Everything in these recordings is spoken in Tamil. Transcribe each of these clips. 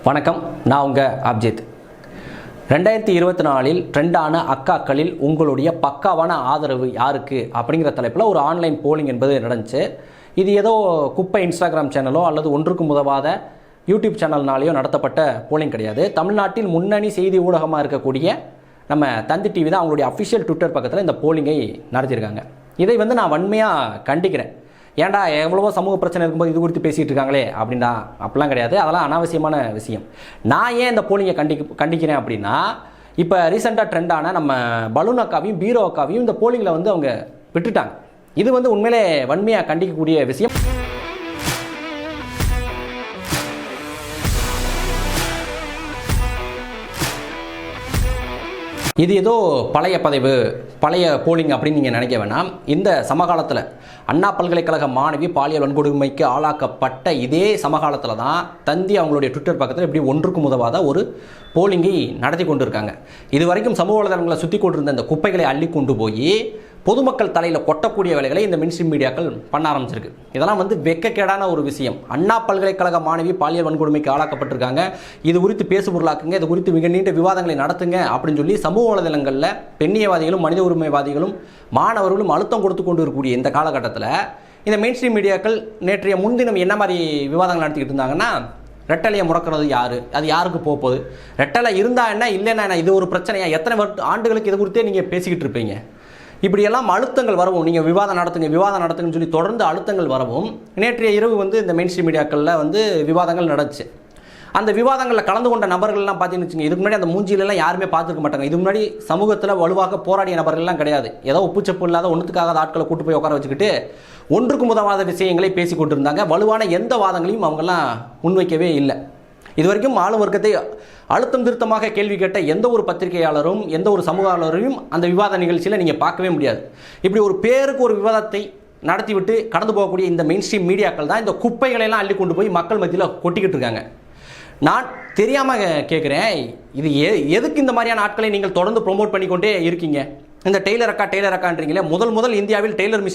வணக்கம், நான் உங்கள் அப்ஜித். 2024 ட்ரெண்டான அக்காக்களில் உங்களுடைய பக்காவான ஆதரவு யாருக்கு அப்படிங்கிற தலைப்பில் ஒரு ஆன்லைன் போலிங் என்பது நடந்துச்சு. இது ஏதோ குப்பை இன்ஸ்டாகிராம் சேனலோ அல்லது ஒன்றுக்கும் உதவாத யூடியூப் சேனல்னாலேயோ நடத்தப்பட்ட போலிங் கிடையாது. தமிழ்நாட்டில் முன்னணி செய்தி ஊடகமாக இருக்கக்கூடிய நம்ம தந்தி டிவி தான் அவங்களுடைய அஃபிஷியல் ட்விட்டர் பக்கத்தில் இந்த போலிங்கை நடத்தியிருக்காங்க. இதை நான் வன்மையாக கண்டிக்கிறேன். ஏன்டா எவ்வளவோ சமூக பிரச்சனை இருக்கும்போது இது குறித்து பேசிகிட்டு இருக்காங்களே அப்படின்னா அப்படிலாம் கிடையாது. அதெல்லாம் அனாவசியமான விஷயம். நான் ஏன் இந்த போலிங்கை கண்டிக்கிறேன் அப்படின்னா, இப்போ ரீசெண்டாக ட்ரெண்டான நம்ம பலூன் அக்காவையும் பீரோ அக்காவையும் இந்த போலிங்கில் அவங்க விட்டுட்டாங்க. இது உண்மையிலே வன்மையாக கண்டிக்கக்கூடிய விஷயம். இது ஏதோ பழைய பதிவு, பழைய போலிங் அப்படின்னு நீங்கள் நினைக்க வேணாம். இந்த சமகாலத்தில் அண்ணா பல்கலைக்கழக மாணவி பாலியல் வன்கொடுமைக்கு ஆளாக்கப்பட்ட இதே சமகாலத்தில் தான் தந்தி அவங்களுடைய ட்விட்டர் பக்கத்தில் இப்படி ஒன்றுக்கும் உதவாத ஒரு போலிங்கை நடத்தி கொண்டு இருக்காங்க. இது வரைக்கும் சமூக வலைதளங்களை சுற்றி கொண்டிருந்த இந்த குப்பைகளை அள்ளி கொண்டு போய் பொதுமக்கள் தலையில் கொட்டக்கூடிய வேலைகளை இந்த மெயின்ஸ்ட்ரீம் மீடியாக்கள் பண்ண ஆரம்பிச்சிருக்கு. இதெல்லாம் வெட்கக்கேடான ஒரு விஷயம். அண்ணா பல்கலைக்கழக மாணவி பாலியல் வன்கொடுமைக்கு ஆளாக்கப்பட்டிருக்காங்க, இது குறித்து பேசு பொருளாக்குங்க, இது குறித்து மிக நீண்ட விவாதங்களை நடத்துங்க அப்படின்னு சொல்லி சமூக வலைதளங்களில் பெண்ணியவாதிகளும் மனித உரிமைவாதிகளும் மாணவர்களும் அழுத்தம் கொடுத்து கொண்டு இருக்கக்கூடிய இந்த காலகட்டத்தில் இந்த மெயின்ஸ்ட்ரீம் மீடியாக்கள் நேற்றைய முன்தினம் என்ன மாதிரி விவாதங்கள் நடத்திக்கிட்டு இருந்தாங்கன்னா, ரெட்டலையை முடக்கிறது யார், அது யாருக்கு போகுது, ரெட்டலை இருந்தா என்ன இல்லைன்னா என்ன, இது ஒரு பிரச்சனையா, எத்தனை ஆண்டுகளுக்கு இது குறித்தே நீங்கள் பேசிக்கிட்டு இருப்பீங்க. இப்படியெல்லாம் அழுத்தங்கள் வரவும், நீங்கள் விவாதம் நடத்துங்கன்னு சொல்லி தொடர்ந்து அழுத்தங்கள் வரவும் நேற்றைய இரவு இந்த மெயின்ஸ்ட்ரீம் மீடியாக்களில் விவாதங்கள் நடந்துச்சு. அந்த விவாதங்களில் கலந்து கொண்ட நபர்கள்லாம் பார்த்தீங்கன்னு வச்சுங்க, இதுக்கு முன்னாடி அந்த மூஞ்சிலெல்லாம் யாருமே பார்த்துருக்க மாட்டாங்க. இதுக்கு முன்னாடி சமூகத்தில் வலுவாக போராடிய நபர்கள்லாம் கிடையாது. ஏதோ உப்புச்சப்பு இல்லாத ஒன்றுத்துக்காக ஆட்களை கூட்டு போய் உட்கார வச்சுக்கிட்டு ஒன்றுக்கும் உதவாத விஷயங்களை பேசி கொண்டிருந்தாங்க. வலுவான எந்த வாதங்களையும் அவங்கெல்லாம் முன்வைக்கவே இல்லை. இது வரைக்கும் ஆளும் வர்க்கத்தை அழுத்தம் திருத்தமாக கேள்வி கேட்ட எந்த ஒரு பத்திரிகையாளரும் எந்த ஒரு சமூகத்தையும் அந்த விவாத நிகழ்ச்சியில் நீங்கள் பார்க்கவே முடியாது. இப்படி ஒரு பேருக்கு ஒரு விவாதத்தை நடத்திவிட்டு கடந்து போகக்கூடிய இந்த மெயின்ஸ்ட்ரீம் மீடியாக்கள் தான் இந்த குப்பைகளெல்லாம் அள்ளி கொண்டு போய் மக்கள் மத்தியில் கொட்டிக்கிட்டு இருக்காங்க. நான் தெரியாமல் கேட்குறேன், இது எதுக்கு இந்த மாதிரியான ஆட்களை நீங்கள் தொடர்ந்து ப்ரொமோட் பண்ணிக்கொண்டே இருக்கீங்க? இந்த டெய்லர் அக்கான்றீங்களே, முதல் இந்தியாவில் டெய்லரிங்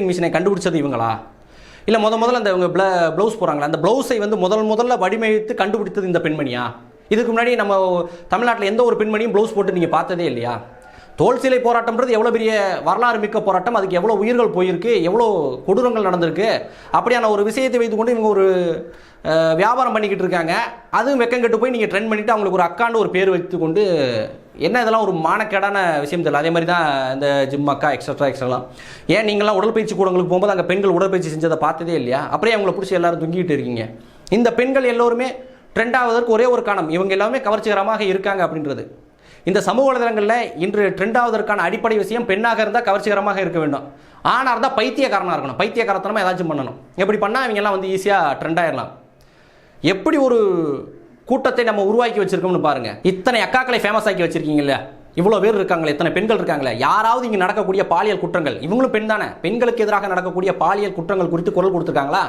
மிஷினை கண்டுபிடிச்சது இவங்களா? இல்லை முதல்ல அந்த இவங்க ப்ளவுஸ் போகிறாங்களா, அந்த ப்ளவுஸை முதல்ல வடிவமைத்து கண்டுபிடித்தது இந்த பெண்மணியா? இதுக்கு முன்னாடி நம்ம தமிழ்நாட்டில் எந்த ஒரு பெண்மணியும் ப்ளவுஸ் போட்டு நீங்கள் பார்த்ததே இல்லையா? தோல் சிலை போராட்டம்ன்றது எவ்வளோ பெரிய வரலாறு மிக்க போராட்டம், அதுக்கு எவ்வளோ உயிர்கள் போயிருக்கு, எவ்வளோ கொடூரங்கள் நடந்திருக்கு. அப்படியான ஒரு விஷயத்தை வைத்துக்கொண்டு இவங்க ஒரு வியாபாரம் பண்ணிக்கிட்டு இருக்காங்க. அதுவும் வெக்கங்கெட்டு போய் நீங்கள் ட்ரெண்ட் பண்ணிவிட்டு அவங்களுக்கு ஒரு அக்கான்னு ஒரு பேர் வைத்துக்கொண்டு, என்ன இதெல்லாம் ஒரு மானக்கேடான விஷயம் தெரியல. அதே மாதிரி தான் இந்த ஜிம் அக்கா எக்ஸ்ட்ராலாம். ஏன் நீங்களாம் உடற்பயிற்சி கூடங்களுக்கு போகும்போது அங்கே பெண்கள் உடற்பயிற்சி செஞ்சதை பார்த்ததே இல்லையா? அப்படியே அவங்கள பிடிச்சி எல்லாரும் தொங்கிட்டு இருக்கீங்க. இந்த பெண்கள் எல்லோருமே ட்ரெண்ட் ஆவதற்கு ஒரே ஒரு காரணம், இவங்க எல்லாமே கவர்ச்சிகரமாக இருக்காங்க அப்படின்றது. இந்த சமூக வலைதளங்களில் இன்று ட்ரெண்ட் ஆவதற்கான அடிப்படை விஷயம், பெண்ணாக இருந்தால் கவர்ச்சிகரமாக இருக்க வேண்டும், ஆணாக இருந்தால் பைத்தியக்காரனாக இருக்கணும், பைத்தியக்காரத்தனமாக ஏதாச்சும் பண்ணணும். எப்படி பண்ணால் இவங்கெல்லாம் ஈஸியாக ட்ரெண்ட் ஆயிடலாம். எப்படி ஒரு கூட்டத்தை நம்ம உருவாக்கி வச்சிருக்கோம்னு பாருங்க. இத்தனை அக்காக்களை ஃபேமஸ் ஆக்கி வச்சிருக்கீங்கல்ல, இவ்வளோ பேர் இருக்காங்களே, இத்தனை பெண்கள் இருக்காங்களே, யாராவது இங்கே நடக்கக்கூடிய பாலியல் குற்றங்கள், இவங்களும் பெண் தானே, பெண்களுக்கு எதிராக நடக்கக்கூடிய பாலியல் குற்றங்கள் குறித்து குரல் கொடுத்துருக்காங்களா?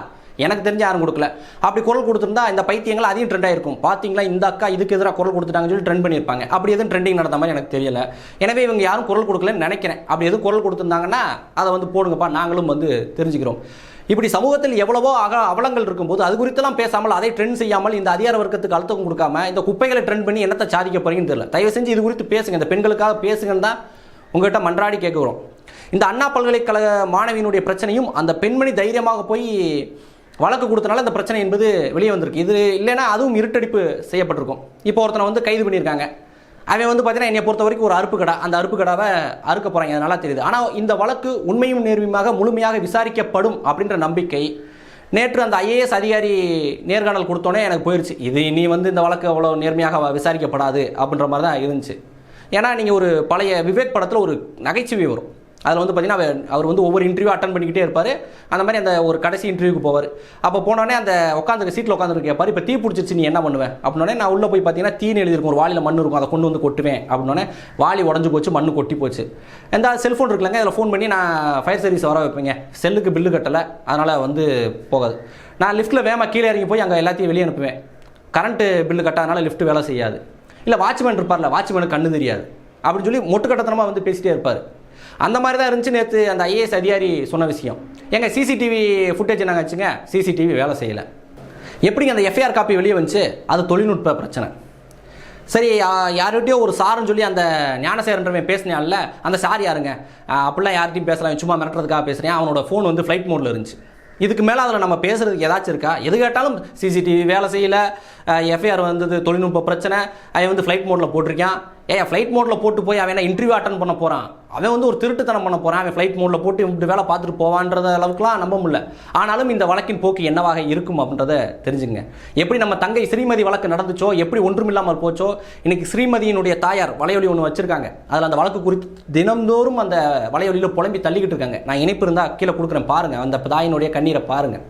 எனக்கு தெரிஞ்ச யாரும் கொடுக்கல. அப்படி குரல் கொடுத்துருந்தா இந்த பைத்தியங்கள் அதையும் ட்ரெண்ட் ஆயிருக்கும். பார்த்தீங்களா இந்த அக்கா இதுக்கு எதிராக குரல் கொடுத்துட்டாங்கன்னு சொல்லி ட்ரெண்ட் பண்ணியிருப்பாங்க. அப்படி எதுவும் ட்ரெண்டிங் நடந்த மாதிரி எனக்கு தெரியல. எனவே இவங்க யாரும் குரல் கொடுக்கலன்னு நினைக்கிறேன். அப்படி எதுவும் குரல் கொடுத்துருந்தாங்கன்னா அதை போடுங்கப்பா, நாங்களும் தெரிஞ்சுக்கிறோம். இப்படி சமூகத்தில் எவ்வளவோ அவலங்கள் இருக்கும்போது அது குறித்தெல்லாம் பேசாமல், அதை ட்ரெண்ட் செய்யாமல், இந்த அதிகார வர்க்கத்துக்கு அழுத்தம் கொடுக்காம இந்த குப்பைகளை ட்ரெண்ட் பண்ணி என்னத்தை சாதிக்க போறீங்கன்னு தெரியல. தயவு செஞ்சு இது குறித்து பேசுங்க, இந்த பெண்களுக்காக பேசுங்கன்னு தான் உங்கள்கிட்ட மன்றாடி கேட்குறோம். இந்த அண்ணா பல்கலைக்கழக மாணவியினுடைய பிரச்சனையும் அந்த பெண்மணி தைரியமாக போய் வழக்கு கொடுத்தனால இந்த பிரச்சனை என்பது வெளியே வந்திருக்கு. இது இல்லைன்னா அதுவும் இருட்டடிப்பு செய்யப்பட்டிருக்கும். இப்போ ஒருத்தனை கைது பண்ணியிருக்காங்க. அவன் பார்த்தீங்கன்னா என்னை பொறுத்த வரைக்கும் ஒரு அறுப்பு கடை, அந்த அறுப்பு கடாவை அறுக்க போகிறாங்க, அது நல்லா தெரியுது. ஆனால் இந்த வழக்கு உண்மையும் நேர்மையாக முழுமையாக விசாரிக்கப்படும் அப்படின்ற நம்பிக்கை நேற்று அந்த ஐஏஎஸ் அதிகாரி நேர்காணல் கொடுத்தோன்னே எனக்கு போயிடுச்சு. இது நீ இந்த வழக்கு அவ்வளோ நேர்மையாக விசாரிக்கப்படாது அப்படின்ற மாதிரி தான் இருந்துச்சு. ஏன்னா நீங்கள் ஒரு பழைய விவேக் படத்தில் ஒரு நகைச்சுவை வரும். அதில் பார்த்தீங்கன்னா அவர் ஒவ்வொரு இன்டர்வியூ அட்டன் பண்ணிக்கிட்டே இருப்பார். அந்த மாதிரி அந்த ஒரு கடைசி இன்டர்வியூக்கு போவார். அப்போ போனோடனே அந்த உட்காந்துருக்க சீட்டில் உட்காந்துருக்கு கேட்பார், இப்போ தீ பிடிச்சிருச்சு நீ என்ன பண்ணுவேன் அப்படின்னோடனே, நான் உள்ளே போய் பார்த்தீங்கன்னா தீன்னு எழுதிருக்கும், ஒரு வாளியில் மண் இருக்கும், அதை கொண்டு கொட்டுவேன் அப்படின்னோடனே வாளி உடஞ்சி போச்சு, மண் கொட்டி போச்சு. எந்த செல்ஃபோன் இருக்குல்லங்க, அதில் ஃபோன் பண்ணி நான் ஃபயர் சர்வீஸ் வர வைப்பேங்க, செல்லுக்கு பில்லு கட்டலை அதனால் போகாது. நான் லிஃப்ட்டில் வேகமாக கீழே இறங்கி போய் அங்கே எல்லாத்தையும் வெளியே அனுப்புவேன், கரண்ட்டு பில்லு கட்டாதனால லிஃப்ட் வேலை செய்யாது. இல்லை வாட்ச்மேன் இருப்பார்ல, வாட்ச்மேனுக்கு கண்ணு தெரியாது அப்படின்னு சொல்லி மொட்டுக்கட்டத்தனமாக பேசிட்டே இருப்பார். அந்த மாதிரி தான் இருந்துச்சு நேற்று அந்த ஐஏஎஸ் அதிகாரி சொன்ன விஷயம். எங்கள் சிசிடிவி ஃபுட்டேஜ் நாங்கள் வச்சுங்க, சிசிடிவி வேலை செய்யலை. எப்படிங்க அந்த எஃப்ஐஆர் காப்பி வெளியே வந்துச்சு? அது தொழில்நுட்ப பிரச்சனை. சரி, யார்கிட்டயோ ஒரு சாருன்னு சொல்லி அந்த ஞானசேகரன்றவன் பேசினான்ல, அந்த சார் யாருங்க? அப்படிலாம் யார்கிட்டையும் பேசலாம், சும்மா மிரட்டுறதுக்காக பேசுகிறேன். அவனோட ஃபோன் வந்து ஃப்ளைட் மோடில் இருந்துச்சு. இதுக்கு மேலே அதில் நம்ம பேசுகிறதுக்கு ஏதாச்சும் இருக்கா? எது கேட்டாலும் சிசிடிவி வேலை செய்யலை, எஃப்ஐஆர் வந்தது தொழில்நுட்ப பிரச்சனை, அவன் வந்து ஃப்ளைட் மோடில் போட்டிருக்கான். ஃப்ளைட் மோடில் போட்டு போய் அவன் என்ன இன்டர்வியூ அட்டன் பண்ண போகிறான்? அவன் வந்து ஒரு திருட்டுத்தனம் பண்ண போகிறான். அவன் ஃப்ளைட் மோடில் போட்டு இப்படி வேலை பார்த்துட்டு போவான்ற அளவுக்குலாம் நம்ப முடியல. ஆனாலும் இந்த வழக்கின் போக்கு என்னவாக இருக்கும் அப்படின்றத தெரிஞ்சுங்க. எப்படி நம்ம தங்கை ஸ்ரீமதி வழக்கு நடந்துச்சோ, எப்படி ஒன்றுமில்லாமல் போச்சோ, இன்னைக்கு ஸ்ரீமதியினுடைய தாயார் வலையொலி ஒன்று வச்சிருக்காங்க. அதில் அந்த வழக்கு குறித்து தினந்தோறும் அந்த வலையொலியில் புலம்பி தள்ளிக்கிட்டு இருக்காங்க. நான் இணைப்பு இருந்தால் கீழே கொடுக்குறேன் பாருங்கள், அந்த தாயினுடைய கண்ணீரை பாருங்கள்.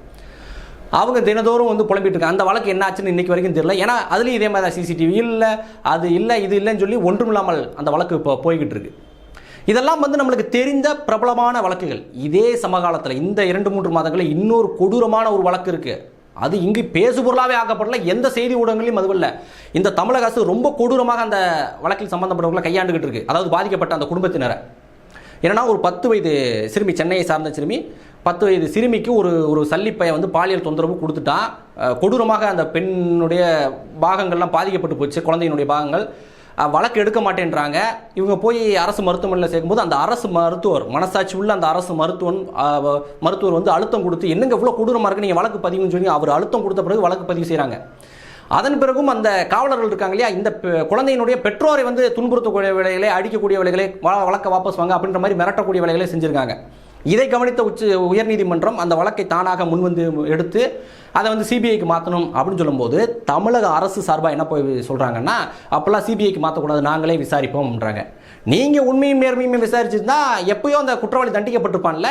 அவங்க தினந்தோறும் வந்து புலம்பிட்டு இருக்காங்க. அந்த வழக்கு என்ன ஆச்சுன்னு இன்னைக்கு வரைக்கும் தெரியல. ஏன்னா அதுலேயும் இதே மாதிரி சிசிடிவி இல்லை, அது இல்லை, இது இல்லைன்னு சொல்லி ஒன்றுமில்லாமல் அந்த வழக்கு இப்போ போய்கிட்டு இருக்கு. இதெல்லாம் வந்து நம்மளுக்கு தெரிந்த பிரபலமான வழக்குகள். இதே சமகாலத்தில் இந்த 2-3 மாதங்களில் இன்னொரு கொடூரமான ஒரு வழக்கு இருக்குது. அது இங்கு பேசுபொருளாகவே ஆக்கப்படல, எந்த செய்தி ஊடகங்களையும் அதுவும் இல்லை. இந்த தமிழக அரசு ரொம்ப கொடூரமாக அந்த வழக்கில் சம்பந்தப்பட்டவர்களை கையாண்டுகிட்டு இருக்கு. அதாவது பாதிக்கப்பட்ட அந்த குடும்பத்தினரை. ஏன்னா ஒரு 10 வயது சிறுமி, சென்னையை சார்ந்த சிறுமி, 10 வயது சிறுமிக்கு ஒரு சல்லிப்பையை வந்து பாலியல் தொந்தரவு கொடுத்துட்டான். கொடூரமாக அந்த பெண்ணுடைய பாகங்கள்லாம் பாதிக்கப்பட்டு போச்சு, குழந்தையினுடைய பாகங்கள். வழக்கு எடுக்க மாட்டேன்றாங்க. இவங்க போய் அரசு மருத்துவமனையில் சேர்க்கும்போது அந்த அரசு மருத்துவர், மனசாட்சி உள்ள அந்த அரசு மருத்துவர் வந்து அழுத்தம் கொடுத்து, என்னங்க இவ்வளோ கொடூரமாக இருக்குது, நீங்கள் வழக்கு பதிவுன்னு சொல்லி அவர் அழுத்தம் கொடுத்த பிறகு வழக்கு பதிவு செய்கிறாங்க. அதன் பிறகும் அந்த காவலர்கள் இருக்காங்க இல்லையா, இந்த குழந்தையினுடைய பெற்றோரை வந்து துன்புறுத்தக்கூடிய வேலைகளை, அடிக்கக்கூடிய வேலைகளை, வழக்கை வாபஸ் வாங்க அப்படின்ற மாதிரி மிரட்டக்கூடிய வேலைகளை செஞ்சுருக்காங்க. இதை கவனித்த உயர்நீதிமன்றம் அந்த வழக்கை தானாக முன்வந்து எடுத்து அதை வந்து சிபிஐக்கு மாற்றணும் அப்படின்னு சொல்லும்போது, தமிழக அரசு சார்பாக என்ன போய் சொல்கிறாங்கன்னா, அப்போல்லாம் சிபிஐக்கு மாற்றக்கூடாது, நாங்களே விசாரிப்போம்ன்றாங்க. நீங்கள் உண்மையும் நேர்மையுமே விசாரிச்சுருந்தா எப்பயோ அந்த குற்றவாளி தண்டிக்கப்பட்டிருப்பான்ல.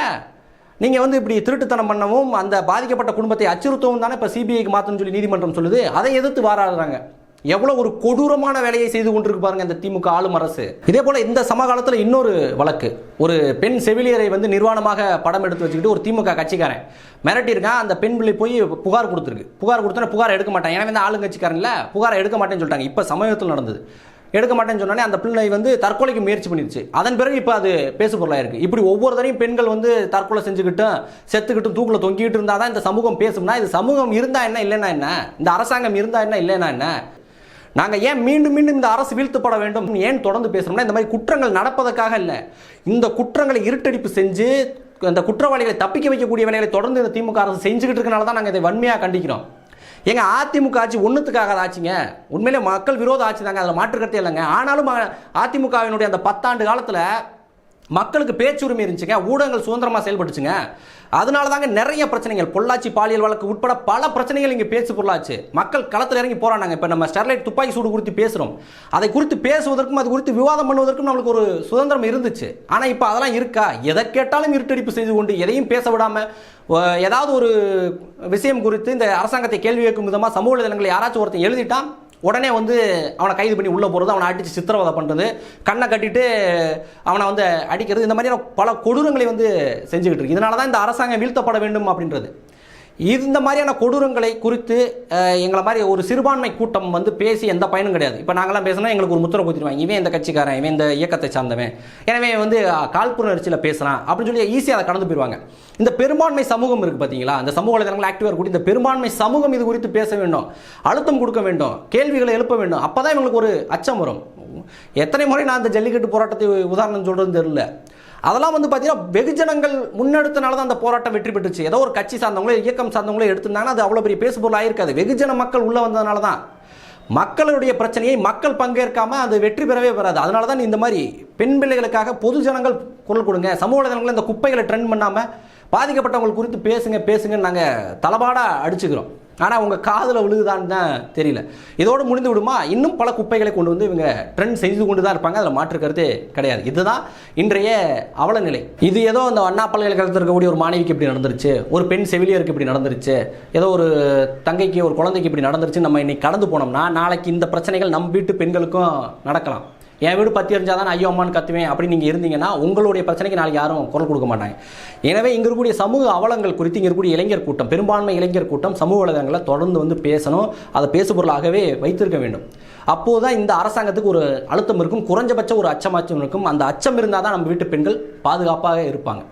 நீங்கள் வந்து இப்படி திருட்டுத்தனம் பண்ணவும் அந்த பாதிக்கப்பட்ட குடும்பத்தை அச்சுறுத்தவும் தானே இப்போ சிபிஐக்கு மாற்றணும்னு சொல்லி நீதிமன்றம் சொல்லுது. அதை எதிர்த்து வாராடுறாங்க. எவ்வளோ ஒரு கொடூரமான வேலையை செய்து கொண்டிருக்கு பாருங்க இந்த திமுக ஆளும் அரசு. இதே போல இந்த சமகாலத்தில் இன்னொரு வழக்கு, ஒரு பெண் செவிலியரை வந்து நிர்வாணமாக படம் எடுத்து வச்சுக்கிட்டு ஒரு திமுக கட்சிக்காரன் மிரட்டியிருக்கான். அந்த பெண் பிள்ளை போய் புகார் கொடுத்துருக்கு. புகார் கொடுத்தோன்னா புகார் எடுக்க மாட்டாங்க. ஏன்னா வந்து ஆளுங்கட்சிக்காரன்ல புகாரை எடுக்க மாட்டேன்னு சொல்லிட்டாங்க. இப்போ சமயத்தில் நடந்தது. எடுக்க மாட்டேன்னு சொன்னாலே அந்த பிள்ளை வந்து தற்கொலைக்கு முயற்சி பண்ணிடுச்சு. அதன் பிறகு இப்போ அது பேசு பொருளாக இருக்குது. இப்படி ஒவ்வொரு தரையும் பெண்கள் வந்து தற்கொலை செஞ்சுக்கிட்டும் செத்துக்கிட்டும் தூக்கில் தொங்கிட்டு இருந்தால் தான் இந்த சமூகம் பேசும்னா, இது சமூகம் இருந்தால் என்ன இல்லைன்னா என்ன, இந்த அரசாங்கம் இருந்தால் என்ன இல்லைன்னா என்ன, நாங்கள் ஏன் மீண்டும் மீண்டும் இந்த அரசு வீழ்த்தப்பட வேண்டும் ஏன் தொடர்ந்து பேசுகிறோம்னா, இந்த மாதிரி குற்றங்கள் நடப்பதற்காக இல்லை, இந்த குற்றங்களை இருட்டடிப்பு செஞ்சு இந்த குற்றவாளிகளை தப்பிக்க வைக்கக்கூடிய வேலைகளை தொடர்ந்து இந்த திமுக அரசு செஞ்சுக்கிட்டு இருக்கனால தான் நாங்கள் இதை வன்மையாக கண்டிக்கிறோம். எங்க அதிமுக ஆட்சி ஒன்றுத்துக்காக ஆச்சுங்க, உண்மையிலே மக்கள் விரோத ஆட்சி தாங்க, அதில் மாற்றுக்கருத்தே இல்லைங்க. ஆனாலும் அதிமுகவினுடைய அந்த 10 ஆண்டு காலத்தில் மக்களுக்கு பேச்சுரிமை இருந்துச்சுங்க, ஊடகங்கள் சுதந்திரமாக செயல்பட்டுச்சுங்க. அதனால தாங்க நிறைய பிரச்சனைகள், பொள்ளாச்சி பாலியல் வழக்கு உட்பட பல பிரச்சனைகள் இங்கே பேச்சு பொருளாச்சு. மக்கள் களத்தில் இறங்கி போராடினாங்க. இப்போ நம்ம ஸ்டெர்லைட் துப்பாக்கி சூடு குறித்து பேசுகிறோம். அதை குறித்து பேசுவதற்கும் அது குறித்து விவாதம் பண்ணுவதற்கும் நம்மளுக்கு ஒரு சுதந்திரம் இருந்துச்சு. ஆனால் இப்போ அதெல்லாம் இருக்கா? எதை கேட்டாலும் இருட்டடிப்பு செய்து கொண்டு எதையும் பேச விடாமல் ஏதாவது ஒரு விஷயம் குறித்து இந்த அரசாங்கத்தை கேள்வி கேட்கும் விதமாக சமூக வலைதளங்களை யாராச்சும் ஒருத்தன் எழுதிட்டான், உடனே வந்து அவனை கைது பண்ணி உள்ளே போகிறது, அவனை அடித்து சித்திரவதை பண்ணுறது, கண்ணை கட்டிட்டு அவனை வந்து அடிக்கிறது, இந்த மாதிரியான பல கொடூரங்களை வந்து செஞ்சுக்கிட்டு இருக்கு. இதனால தான் இந்த அரசாங்கம் வீழ்த்தப்பட வேண்டும் அப்படின்றது. இந்த மாதிரியான கொடூரங்களை குறித்து எங்களை மாதிரி ஒரு சிறுபான்மை கூட்டம் வந்து பேசி எந்த பயனும் கிடையாது. இப்போ நாங்களாம் பேசினா எங்களுக்கு ஒரு முத்திரை குத்திடுவாங்க, இவன் இந்த கட்சிக்காரன், இவன் இந்த இயக்கத்தை சார்ந்தவன், எனவே வந்து காழ்ப்புணர்ச்சியில் பேசுகிறான் அப்படின்னு சொல்லி ஈஸியாக அதை கடந்து போயிடுவாங்க. இந்த பெரும்பான்மை சமூகம் இருக்குது பார்த்தீங்களா, இந்த சமூக வலைதளங்கள் ஆக்டிவாக கூடி இந்த பெரும்பான்மை சமூகம் இது குறித்து பேச வேண்டும், அழுத்தம் கொடுக்க வேண்டும், கேள்விகளை எழுப்ப வேண்டும். அப்போ தான் இவங்களுக்கு ஒரு அச்சம் வரும். எத்தனை முறை நான் இந்த ஜல்லிக்கட்டு போராட்டத்தை உதாரணம் சொல்கிறதுன்னு தெரியல. அதெல்லாம் வந்து பார்த்தீங்கன்னா வெகுஜனங்கள் முன்னெடுத்தனால தான் அந்த போராட்டம் வெற்றி பெற்றுச்சு. ஏதோ ஒரு கட்சி சார்ந்தவங்களோ இயக்கம் சார்ந்தவங்களோ எடுத்திருந்தாங்கன்னா அது அவ்வளோ பெரிய பேசுபொருள் ஆயிருக்காது. வெகுஜன மக்கள் உள்ளே வந்ததுனால தான், மக்களுடைய பிரச்சனையை மக்கள் பங்கேற்காம அது வெற்றி பெறவே பெறாது. அதனால தான் இந்த மாதிரி பெண் பிள்ளைகளுக்காக பொதுஜனங்கள் குரல் கொடுங்க, சமூக வலைதளங்களில் இந்த குப்பைகளை ட்ரெண்ட் பண்ணாமல் பாதிக்கப்பட்டவங்க குறித்து பேசுங்கன்னு நாங்கள் தலபாடாக அடிச்சுக்கிறோம். ஆனால் உங்கள் காதில் விழுகுதான்னு தான் தெரியல. இதோடு முடிந்து விடுமா? இன்னும் பல குப்பைகளை கொண்டு வந்து இவங்க ட்ரெண்ட் செய்து கொண்டு தான் இருப்பாங்க, அதில் மாற்று கருத்தே கிடையாது. இதுதான் இன்றைய அவல நிலை. இது ஏதோ அந்த அண்ணா பல்கலைக்கழகத்தில் இருக்கக்கூடிய ஒரு மாணவிக்கு இப்படி நடந்துருச்சு, ஒரு பெண் செவிலியருக்கு இப்படி நடந்துருச்சு, ஏதோ ஒரு தங்கைக்கு ஒரு குழந்தைக்கு இப்படி நடந்துருச்சு நம்ம இன்னைக்கு கடந்து போனோம்னா, நாளைக்கு இந்த பிரச்சனைகள் நம் வீட்டு பெண்களுக்கும் நடக்கலாம். என் வீடு பற்றி எரிஞ்சால் தான் ஐயோ அம்மான்னு கத்துவேன் அப்படின்னு நீங்கள் இருந்தீங்கன்னா உங்களுடைய பிரச்சனைக்கு நாளைக்கு யாரும் குரல் கொடுக்க மாட்டாங்க. எனவே இங்கே இருக்கக்கூடிய சமூக அவலங்கள் குறித்து இங்கே இருக்கக்கூடிய இளைஞர் கூட்டம், பெரும்பான்மை இளைஞர் கூட்டம் சமூக வலைதளங்களை தொடர்ந்து வந்து பேசணும், அதை பேசுபொருளாகவே வைத்திருக்க வேண்டும். அப்போது தான் இந்த அரசாங்கத்துக்கு ஒரு அழுத்தம் இருக்கும், குறைஞ்சபட்ச ஒரு அச்சமாச்சம் இருக்கும். அந்த அச்சம் இருந்தால் தான் நம்ம வீட்டு பெண்கள் பாதுகாப்பாக இருப்பாங்க.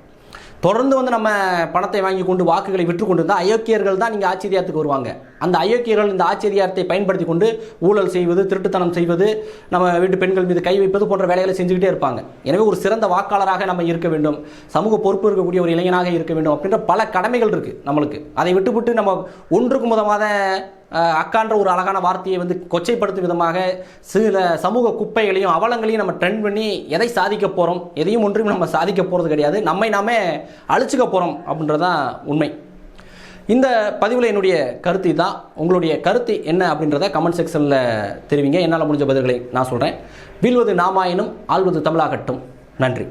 தொடர்ந்து வந்து நம்ம பணத்தை வாங்கி கொண்டு வாக்குகளை விற்று கொண்டு இருந்தால் அயோக்கியர்கள் தான் நீங்கள் ஆட்சி அதிகாரத்துக்கு வருவாங்க. அந்த அயோக்கியர்கள் இந்த ஆட்சி அதிகாரத்தை பயன்படுத்தி கொண்டு ஊழல் செய்வது, திருட்டுத்தனம் செய்வது, நம்ம வீட்டு பெண்கள் மீது கை வைப்பது போன்ற வேலைகளை செஞ்சுக்கிட்டே இருப்பாங்க. எனவே ஒரு சிறந்த வாக்காளராக நம்ம இருக்க வேண்டும், சமூக பொறுப்பு இருக்கக்கூடிய ஒரு இளைஞனாக இருக்க வேண்டும் அப்படின்ற பல கடமைகள் இருக்குது நம்மளுக்கு. அதை விட்டுவிட்டு நம்ம ஒன்றுக்கு முதமாத அக்கான்ற ஒரு அழகான வார்த்தையை கொச்சைப்படுத்தும் விதமாக சில சமூக குப்பைகளையும் அவலங்களையும் நம்ம ட்ரெண்ட் பண்ணி எதை சாதிக்க போகிறோம், எதையும் ஒன்றும் நம்ம சாதிக்க போகிறது கிடையாது, நம்மை நாமே அழிச்சுக்க போகிறோம் அப்படின்றதான் உண்மை. இந்த பதிவில் என்னுடைய கருத்து தான். உங்களுடைய கருத்து என்ன அப்படின்றத கமெண்ட் செக்ஷனில் தெரிவிங்க. என்னால் முடிஞ்ச பதில்களை நான் சொல்கிறேன். வீழ்வது நாமாயினும் ஆள்வது தமிழாகட்டும். நன்றி.